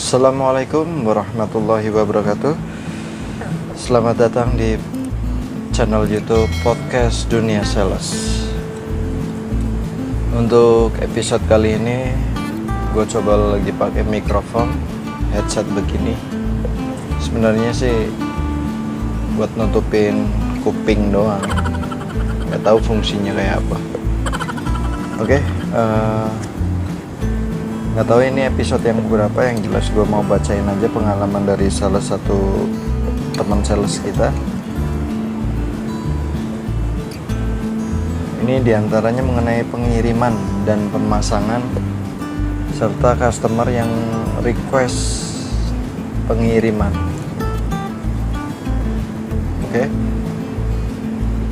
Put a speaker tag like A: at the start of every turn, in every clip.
A: Assalamualaikum warahmatullahi wabarakatuh. Selamat datang di channel YouTube Podcast Dunia Sales. Untuk episode kali ini gue coba lagi pakai mikrofon headset begini. Sebenarnya sih buat nutupin kuping doang, nggak tahu fungsinya kayak apa. Oke, nggak tahu ini episode yang berapa. Yang jelas gue mau bacain aja pengalaman dari salah satu teman sales kita. Ini diantaranya mengenai pengiriman dan pemasangan serta customer yang request pengiriman. Oke,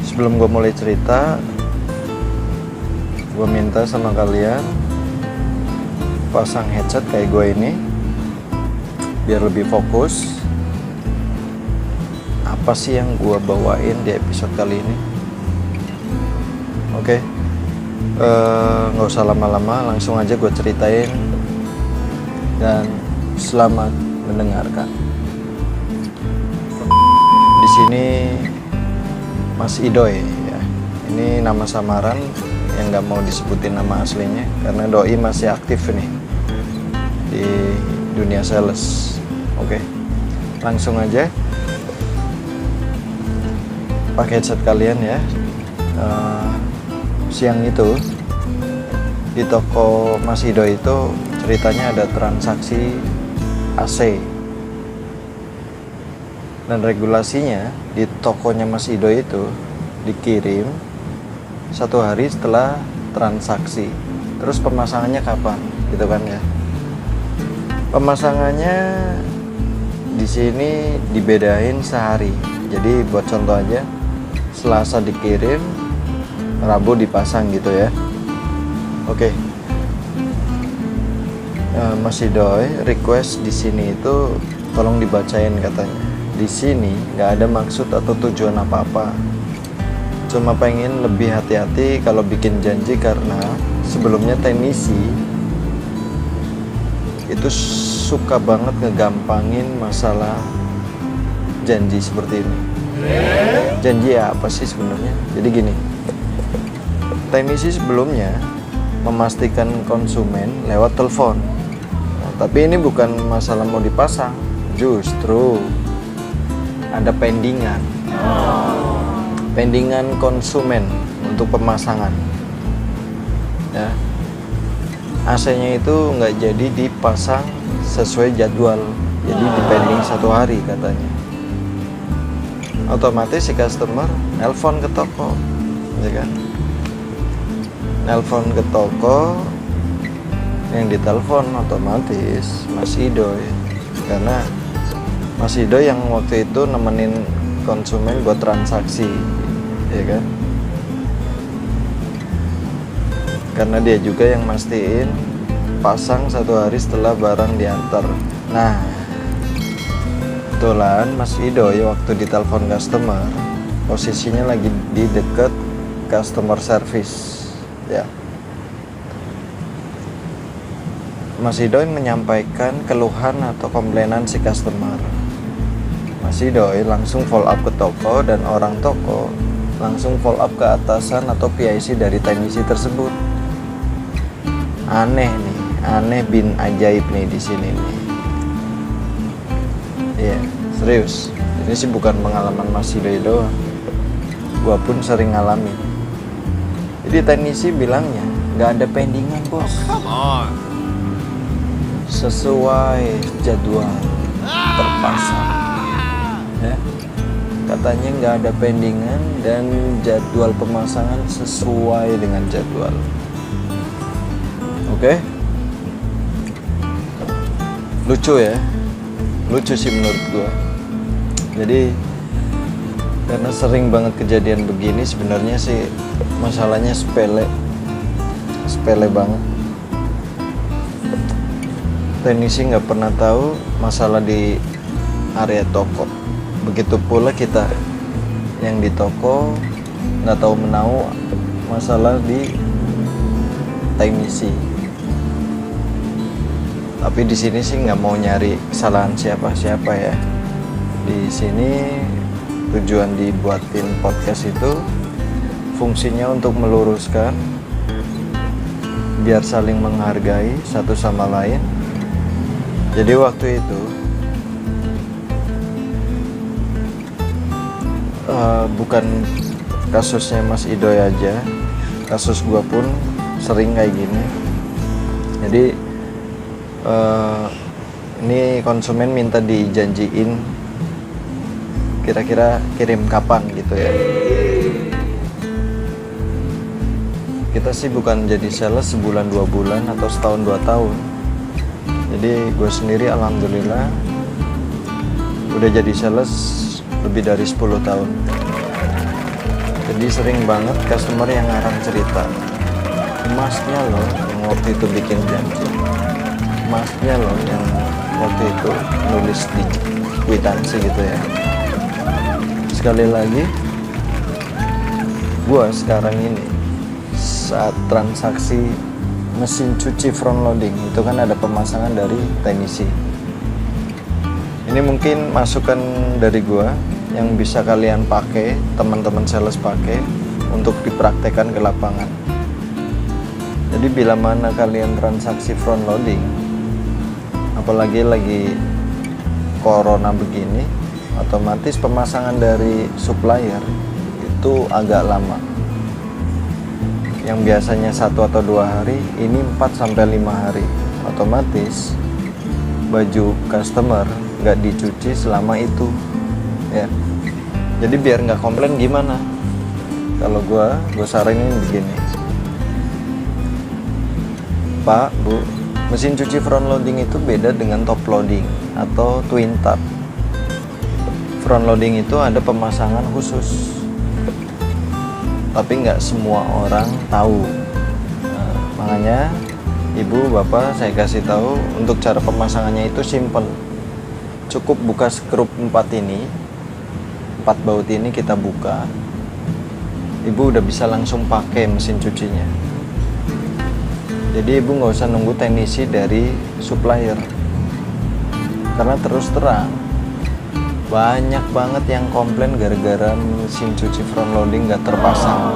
A: sebelum gue mulai cerita, gue minta sama kalian pasang headset kayak gue ini biar lebih fokus apa sih yang gue bawain di episode kali ini. Oke, nggak usah lama-lama, langsung aja gue ceritain dan selamat mendengarkan. Di sini Mas Idoy ya, ini nama samaran yang nggak mau disebutin nama aslinya karena doi masih aktif nih di dunia sales. Oke, langsung aja pakai headset kalian ya. Siang itu di toko Mas Ido itu ceritanya ada transaksi AC, dan regulasinya di tokonya Mas Ido itu dikirim 1 hari setelah transaksi. Terus pemasangannya kapan gitu kan ya. Pemasangannya di sini dibedain sehari. Jadi buat contoh aja, Selasa dikirim, Rabu dipasang gitu ya. Oke. Mas Idoy request di sini itu tolong dibacain katanya. Di sini nggak ada maksud atau tujuan apa-apa. Cuma pengen lebih hati-hati kalau bikin janji karena sebelumnya teknisi itu suka banget ngegampangin masalah janji seperti ini. Janji ya apa sih sebenarnya? Jadi gini, teknisi sebelumnya memastikan konsumen lewat telepon. Nah, tapi ini bukan masalah mau dipasang, justru ada pendingan. Pendingan konsumen untuk pemasangan ya. AC-nya itu nggak jadi dipasang sesuai jadwal, jadi dipending 1 hari katanya. Otomatis si customer nelpon ke toko ya kan, nelpon ke toko, yang ditelepon otomatis Mas Idoy, karena Mas Idoy yang waktu itu nemenin konsumen buat transaksi ya kan, karena dia juga yang mastiin pasang 1 hari setelah barang diantar. Nah, kebetulan Mas Idoy waktu ditelepon customer posisinya lagi di deket customer service ya. Mas Idoy menyampaikan keluhan atau komplainan si customer. Mas Idoy langsung follow up ke toko dan orang toko langsung follow up ke atasan atau PIC dari teknisi tersebut. Aneh nih, aneh bin ajaib nih di sini nih. Iya, serius. Ini sih bukan pengalaman Mas Idoy doang. Gua pun sering ngalamin. Jadi teknisi bilangnya nggak ada pendingan bos.
B: Come on.
A: Sesuai jadwal terpasang. Ya. Katanya nggak ada pendingan dan jadwal pemasangan sesuai dengan jadwal. Oke. Lucu ya. Lucu sih menurut gua. Jadi karena sering banget kejadian begini, sebenarnya sih masalahnya sepele banget. Teknisi nggak pernah tahu masalah di area toko. Begitu pula kita yang di toko nggak tahu menahu masalah di teknisi. Tapi di sini sih nggak mau nyari kesalahan siapa-siapa ya. Di sini tujuan dibuatin podcast itu fungsinya untuk meluruskan, biar saling menghargai satu sama lain. Jadi waktu itu bukan kasusnya Mas Idoy aja, kasus gua pun sering kayak gini. Jadi ini konsumen minta dijanjiin kira-kira kirim kapan gitu ya. Kita sih bukan jadi sales sebulan 2 bulan atau setahun 2 tahun. Jadi gue sendiri alhamdulillah udah jadi sales lebih dari 10 tahun. Jadi sering banget customer yang ngarang cerita, Masnya loh yang waktu itu bikin janji, Masnya loh yang waktu itu nulis di kwitansi gitu ya. Sekali lagi, gua sekarang ini saat transaksi mesin cuci front loading itu kan ada pemasangan dari teknisi. Ini mungkin masukan dari gua yang bisa kalian pakai, teman-teman sales pakai untuk dipraktekkan ke lapangan. Jadi bila mana kalian transaksi front loading, apalagi lagi corona begini, otomatis pemasangan dari supplier itu agak lama. Yang biasanya 1 atau 2 hari, ini 4-5 hari. Otomatis baju customer nggak dicuci selama itu ya. Jadi biar nggak komplain gimana? Kalau gue saranin begini, Pak, Bu, mesin cuci front loading itu beda dengan top loading atau twin tap. Front loading itu ada pemasangan khusus, tapi nggak semua orang tahu. Nah, makanya Ibu, Bapak, saya kasih tahu untuk cara pemasangannya itu simple. Cukup buka skrup 4 ini, 4 baut ini kita buka. Ibu udah bisa langsung pakai mesin cucinya. Jadi ibu nggak usah nunggu teknisi dari supplier. Karena terus terang banyak banget yang komplain gara-gara mesin cuci front loading nggak terpasang.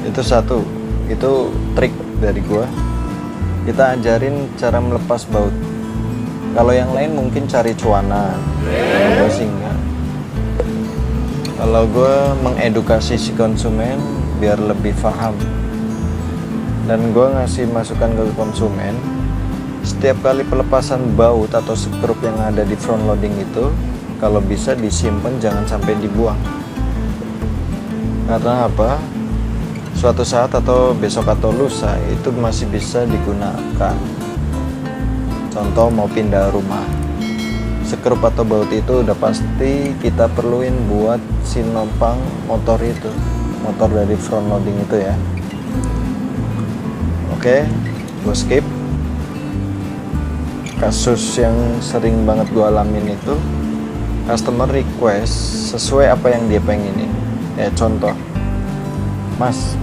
A: Itu satu, itu trik dari gua. Kita ajarin cara melepas baut. Kalau yang lain mungkin cari cuanan, kalau gua sih enggak. Kalau gua mengedukasi si konsumen biar lebih paham. Dan gue ngasih masukan ke konsumen, setiap kali pelepasan baut atau skrup yang ada di front loading itu, kalau bisa disimpan, jangan sampai dibuang. Karena apa? Suatu saat atau besok atau lusa itu masih bisa digunakan. Contoh mau pindah rumah, skrup atau baut itu udah pasti kita perluin buat si nompang motor itu, motor dari front loading itu ya. Oke, gue skip. Kasus yang sering banget gue alamin itu, customer request sesuai apa yang dia pengenin. Ya contoh, Mas,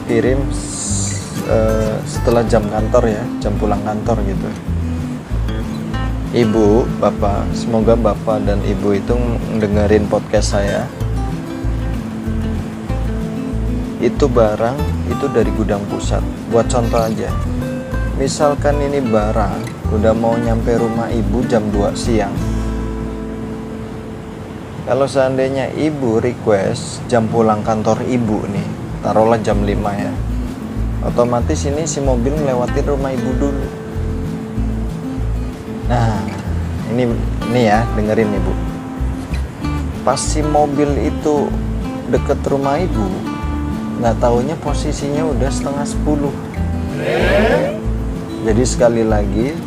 A: kirim setelah jam kantor ya, jam pulang kantor gitu. Ibu, Bapak, semoga Bapak dan Ibu itu dengerin podcast saya. Itu barang itu dari gudang pusat. Buat contoh aja, misalkan ini barang udah mau nyampe rumah ibu jam 2 siang. Kalau seandainya ibu request jam pulang kantor ibu nih, taruhlah jam 5 ya, otomatis ini si mobil melewati rumah ibu dulu. Nah, ini ya, dengerin ibu. Pas si mobil itu deket rumah ibu, nggak taunya posisinya udah 9:30. Jadi sekali lagi,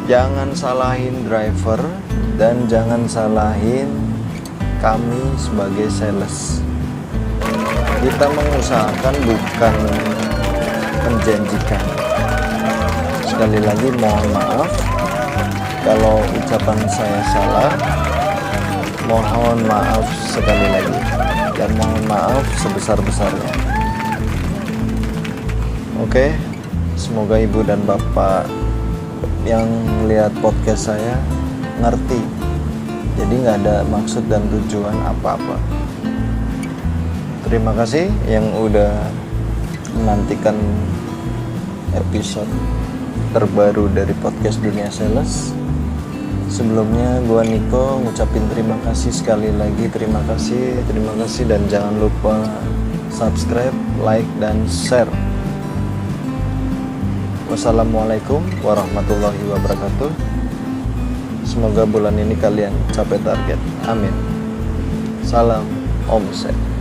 A: jangan salahin driver dan jangan salahin kami sebagai sales. Kita mengusahakan bukan menjanjikan. Sekali lagi mohon maaf kalau ucapan saya salah. Mohon maaf sekali lagi dan mohon maaf sebesar-besarnya. Oke, Semoga ibu dan bapak yang lihat podcast saya ngerti. Jadi nggak ada maksud dan tujuan apa-apa. Terima kasih yang udah menantikan episode terbaru dari podcast Dunia Sales. Sebelumnya gua Niko ngucapin terima kasih sekali lagi, terima kasih dan jangan lupa subscribe, like dan share. Wassalamualaikum warahmatullahi wabarakatuh. Semoga bulan ini kalian capai target. Amin. Salam Omset.